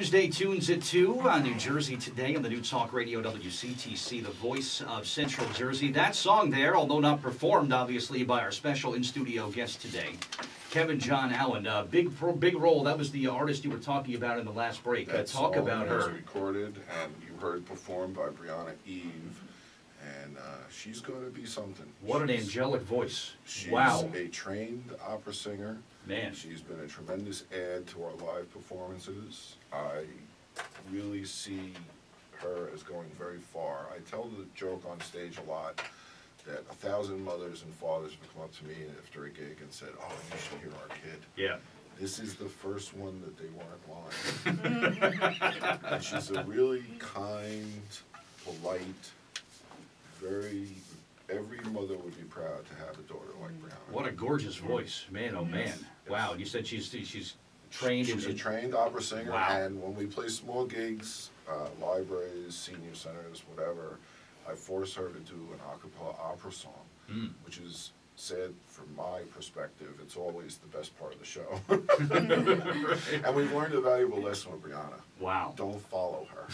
Tuesday Tunes at 2 on New Jersey Today on the New Talk Radio WCTC, the voice of Central Jersey. That song there, although not performed, obviously, by our special in-studio guest today, Kevin John Allen. Big role. That was the artist you were talking about in the last break. Talk about her. That song was recorded, and you heard performed by Brianna Eve, and she's going to be something. What an angelic voice. She's wow. a trained opera singer. Man. She's been a tremendous add to our live performances. I really see her as going very far. I tell the joke on stage a lot that 1,000 mothers and fathers would come up to me after a gig and said, "Oh, you should hear our kid." Yeah. This is the first one that they weren't lying. And she's a really kind, polite, every mother would be proud to have a daughter like Brianna. What a gorgeous voice. Man, oh man. Yes. Wow, you said she's trained She's in... a trained opera singer, wow. and when we play small gigs, libraries, senior centers, whatever, I force her to do an a cappella opera song, which is said, from my perspective, it's always the best part of the show. And we've learned a valuable lesson with Brianna. Wow. Don't follow her.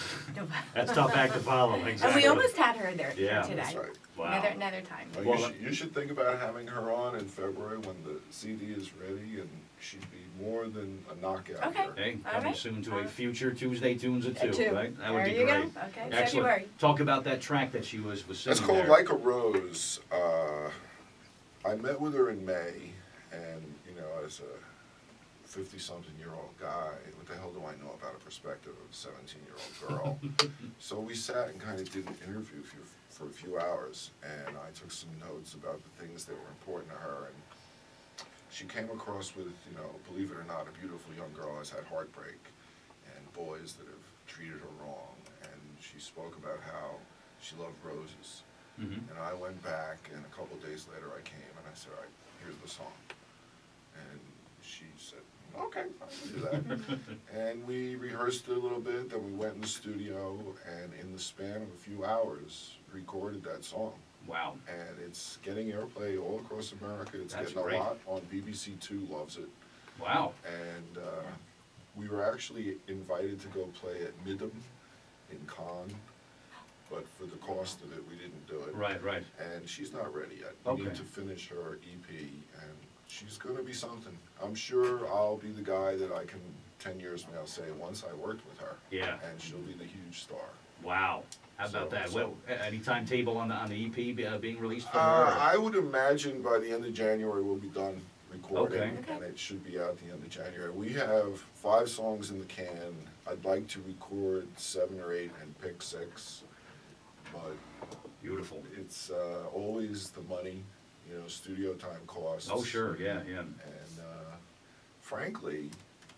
That's tough act to follow, exactly. And we almost had her there Yeah. today. That's right. Wow. Another time. Well, you should think about having her on in February when the CD is ready, and she'd be more than a knockout. Okay. Here. Hey, All coming right. soon to a future Tuesday Tunes at 2, At 2. right? That would There be you great. go. Okay, Excellent. February. Talk about that track that she was singing That's called there. Like a Rose. I met with her in May, and, you know, as a 50-something-year-old guy, what the hell do I know about a perspective of a 17-year-old girl? So we sat and kind of did an interview for a few hours, and I took some notes about the things that were important to her, and she came across with, you know, believe it or not, a beautiful young girl has had heartbreak, and boys that have treated her wrong, and she spoke about how she loved roses. And I went back, and a couple of days later I came, and I said, "All right, here's the song." And she said, "Okay, I can do that." And we rehearsed it a little bit, then we went in the studio, and in the span of a few hours, recorded that song. Wow. And it's getting airplay all across America. It's That's getting great. a lot on BBC Two, loves it. Wow. And we were actually invited to go play at Midham in Cannes. But for the cost of it, we didn't do it. Right, right. And she's not ready yet. We need to finish her EP, and she's going to be something. I'm sure I'll be the guy that I can, 10 years from now, say, once I worked with her. Yeah. And she'll be the huge star. Wow. How about that? So, any timetable on the EP being released for her? I would imagine by the end of January we'll be done recording, Okay. and it should be out the end of January. We have 5 songs in the can. I'd like to record 7 or 8 and pick 6. But beautiful. It's always the money, you know, studio time costs. Oh, sure, yeah, yeah. And frankly,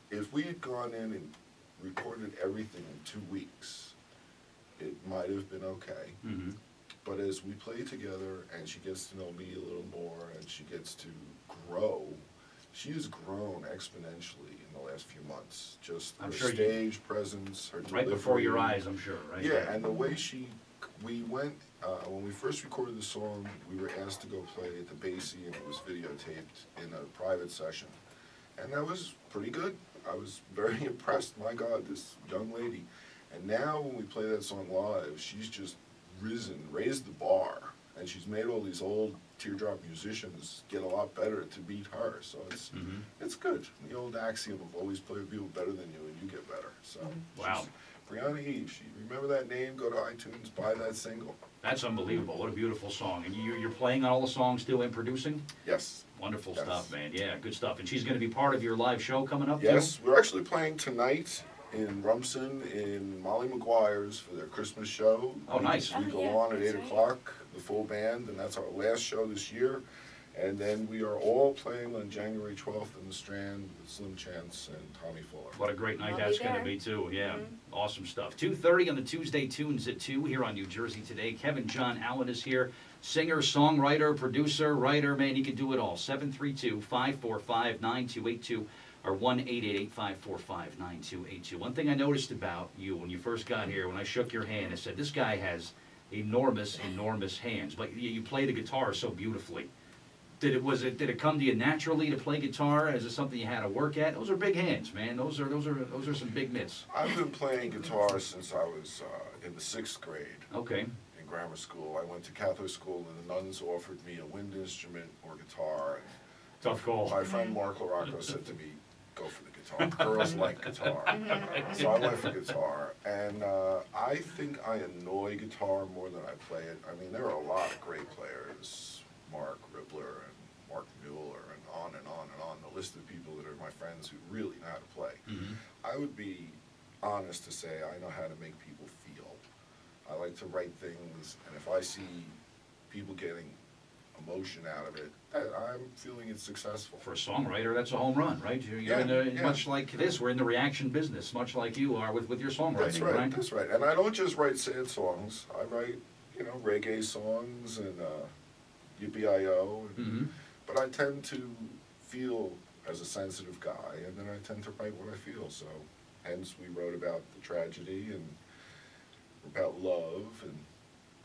if we had gone in and recorded everything in 2 weeks, it might have been okay. But as we play together and she gets to know me a little more and she gets to grow, she has grown exponentially in the last few months. Just her stage presence, her delivery. Right before your eyes, I'm sure, right? Yeah, and the way we went, when we first recorded the song, we were asked to go play at the Basie, and it was videotaped in a private session. And that was pretty good. I was very impressed. My God, this young lady. And now when we play that song live, she's just raised the bar. And she's made all these old teardrop musicians get a lot better to beat her. So it's good. The old axiom of always play with people better than you and you get better. So wow. Brianna Eve, remember that name? Go to iTunes, buy that single. That's unbelievable. What a beautiful song. And you're playing on all the songs too and producing? Yes. Wonderful stuff, man. Yeah, good stuff. And she's going to be part of your live show coming up, Yes, too? we're actually playing tonight in Rumson in Molly Maguire's for their Christmas show. Oh, nice. We go on at 8 o'clock, the full band, and that's our last show this year. And then we are all playing on January 12th in the Strand with Slim Chance and Tommy Fuller. What a great night that's going to be, too. Yeah, awesome stuff. 2:30 on the Tuesday Tunes at 2 here on New Jersey Today. Kevin John Allen is here. Singer, songwriter, producer, writer, man, he can do it all. 732-545-9282 or 1-888-545-9282. One thing I noticed about you when you first got here, when I shook your hand, I said, this guy has enormous, enormous hands. But you play the guitar so beautifully. Did it come to you naturally to play guitar? Is it something you had to work at? Those are big hands, man. Those are some big mitts. I've been playing guitar since I was in the 6th grade. Okay. In grammar school, I went to Catholic school, and the nuns offered me a wind instrument or guitar. And Tough call. my friend Mark LaRocco said to me, "Go for the guitar. Girls like guitar." So I went for guitar, and I think I annoy guitar more than I play it. I mean, there are a lot of great players, Mark Ribbler and Mark Mueller, and on and on and on. The list of people that are my friends who really know how to play. Mm-hmm. I would be honest to say I know how to make people feel. I like to write things, and if I see people getting emotion out of it, I'm feeling it's successful. For a songwriter, that's a home run, right? You're Yeah, in the, yeah. much like this, we're in the reaction business, much like you are with your songwriting, That's right, that's right. And I don't just write sad songs. I write, reggae songs and yippee-i-o. Mm-hmm. But I tend to feel as a sensitive guy, and then I tend to write what I feel. So hence we wrote about the tragedy and about love and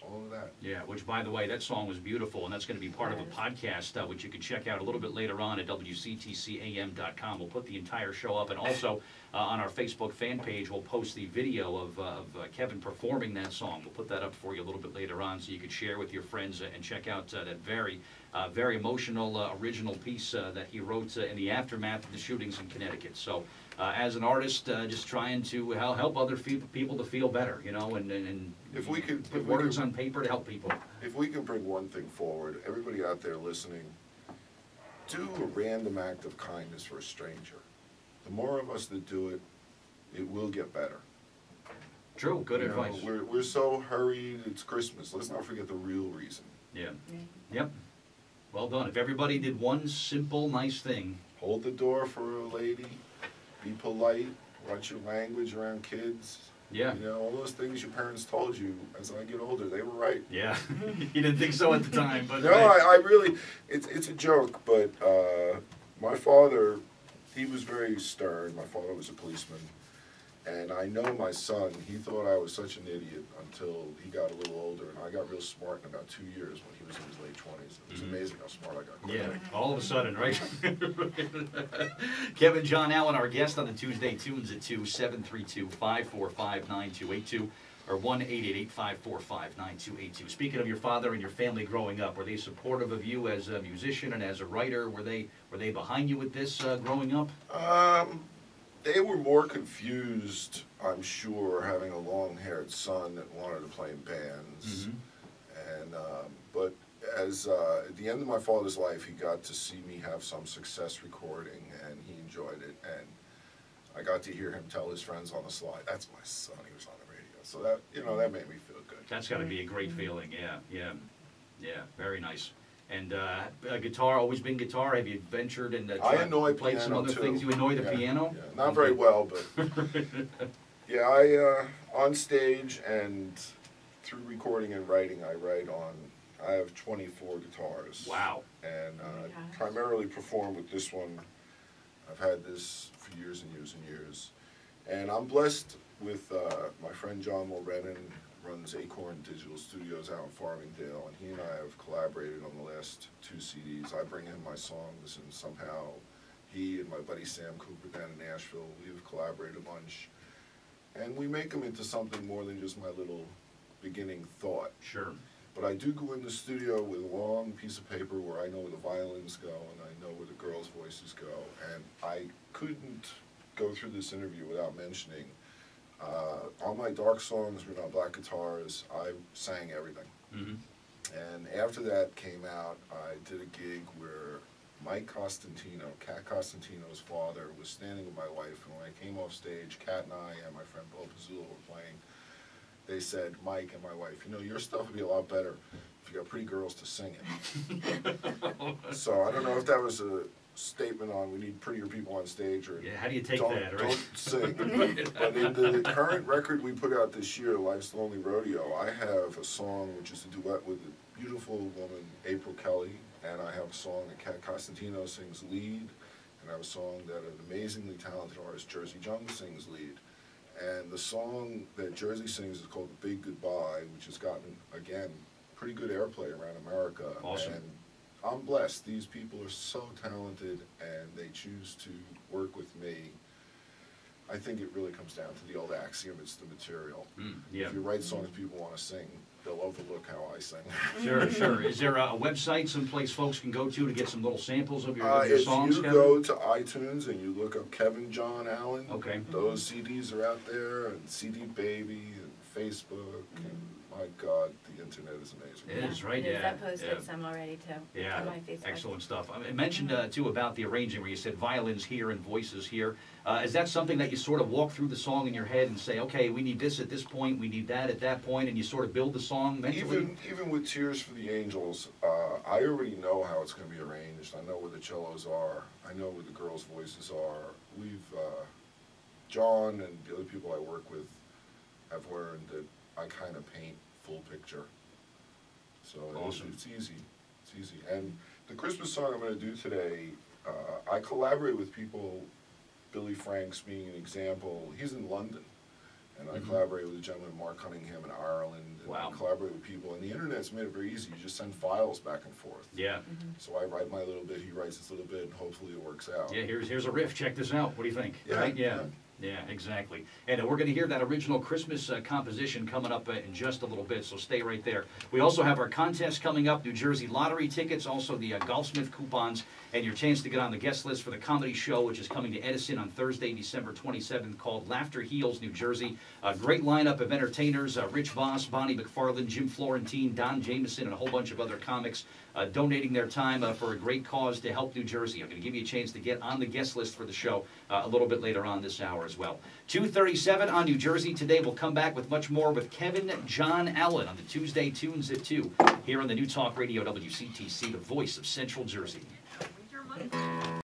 all of that. Yeah, which, by the way, that song was beautiful, and that's going to be part of a podcast, which you can check out a little bit later on at WCTCAM.com. We'll put the entire show up, and also on our Facebook fan page, we'll post the video of Kevin performing that song. We'll put that up for you a little bit later on, so you can share with your friends and check out that very emotional, original piece that he wrote in the aftermath of the shootings in Connecticut. So, as an artist, just trying to help other people to feel better, and If we could put words on paper to help people. If we can bring one thing forward, everybody out there listening, do a random act of kindness for a stranger. The more of us that do it, it will get better. True, good advice. We're so hurried, it's Christmas. Let's not forget the real reason. Yeah. Yep. Well done. If everybody did one simple, nice thing. Hold the door for a lady, be polite, watch your language around kids. Yeah. All those things your parents told you. As I get older, they were right. Yeah. You didn't think so at the time, but no, I really. It's a joke, but my father, he was very stern. My father was a policeman, and I know my son. He thought I was such an idiot until he got a little older, and I got real smart in about 2 years when he was in his late 20s. It was amazing how smart I got. Yeah, all of a sudden, right? Kevin John Allen, our guest on the Tuesday Tunes at 2-732-545-9282 or 1-888-545-9282. Speaking of your father and your family growing up, were they supportive of you as a musician and as a writer? Were they behind you with this growing up? They were more confused, I'm sure, having a long-haired son that wanted to play in bands. Mm-hmm. And but as at the end of my father's life, he got to see me have some success recording, and he enjoyed it. And I got to hear him tell his friends on the slide, "That's my son. He was on the radio." So that that made me feel good. That's got to be a great feeling. Yeah. Very nice. And guitar, always been guitar? Have you ventured and I annoy played some piano, other too. things? You annoy the Yeah, piano? Yeah. Not very well, but yeah, I on stage and through recording and writing, I have 24 guitars. Wow. And primarily perform with this one. I've had this for years and years and years. And I'm blessed with my friend John Mulrennan, runs Acorn Digital Studios out in Farmingdale, and he and I have collaborated on the last 2 CDs. I bring him my songs, and somehow he and my buddy Sam Cooper down in Nashville, we've collaborated a bunch. And we make them into something more than just my little beginning thought. Sure. But I do go in the studio with a long piece of paper where I know where the violins go and I know where the girls' voices go. And I couldn't go through this interview without mentioning, on my dark songs, We're Not Black Guitars, I sang everything. Mm-hmm. And after that came out, I did a gig where Mike Costantino, Cat Costantino's father, was standing with my wife. And when I came off stage, Cat and I and my friend Bo Pizzula were playing. They said, Mike and my wife, your stuff would be a lot better if you got pretty girls to sing it. So I don't know if that was a statement on we need prettier people on stage or how do you take that, right? Don't sing. But in the current record we put out this year, Life's Lonely Rodeo, I have a song which is a duet with a beautiful woman, April Kelly, and I have a song that Cat Costantino sings lead, and I have a song that an amazingly talented artist, Jersey Jung, sings lead. And the song that Jersey sings is called The Big Goodbye, which has gotten, again, pretty good airplay around America. Awesome. And I'm blessed. These people are so talented, and they choose to work with me. I think it really comes down to the old axiom, it's the material. Yeah. If you write songs people want to sing, they'll overlook how I sing. Sure, sure. Is there a website, someplace folks can go to get some little samples of your songs, If you Kevin? go to iTunes and you look up Kevin John Allen, Okay. those CDs are out there, and CD Baby, and Facebook, and my God, the internet is amazing. It is, right? It is. Yeah. I posted some already too Yeah, on my Facebook. excellent stuff. I mentioned too about the arranging where you said violins here and voices here. Is that something that you sort of walk through the song in your head and say, okay, we need this at this point, we need that at that point, and you sort of build the song mentally? Even with Tears for the Angels, I already know how it's going to be arranged. I know where the cellos are. I know where the girls' voices are. John and the other people I work with have learned that I kind of paint full picture. So Awesome. it's easy. It's easy. And the Christmas song I'm going to do today, I collaborate with people. Billy Franks being an example. He's in London. And I collaborate with a gentleman, Mark Cunningham, in Ireland. And Wow. I collaborate with people. And the internet's made it very easy. You just send files back and forth. Yeah. So I write my little bit, he writes his little bit, and hopefully it works out. Yeah, here's a riff. Check this out. What do you think? Yeah, Right? Yeah. yeah. Yeah, exactly. And we're going to hear that original Christmas composition coming up in just a little bit, so stay right there. We also have our contest coming up, New Jersey lottery tickets, also the Golfsmith coupons, and your chance to get on the guest list for the comedy show, which is coming to Edison on Thursday, December 27th, called Laughter Heals, New Jersey. A great lineup of entertainers, Rich Voss, Bonnie McFarlane, Jim Florentine, Don Jameson, and a whole bunch of other comics donating their time for a great cause to help New Jersey. I'm going to give you a chance to get on the guest list for the show a little bit later on this hour as well. 2:37 on New Jersey Today. We'll come back with much more with Kevin John Allen on the Tuesday Tunes at 2 here on the New Talk Radio WCTC, the voice of Central Jersey.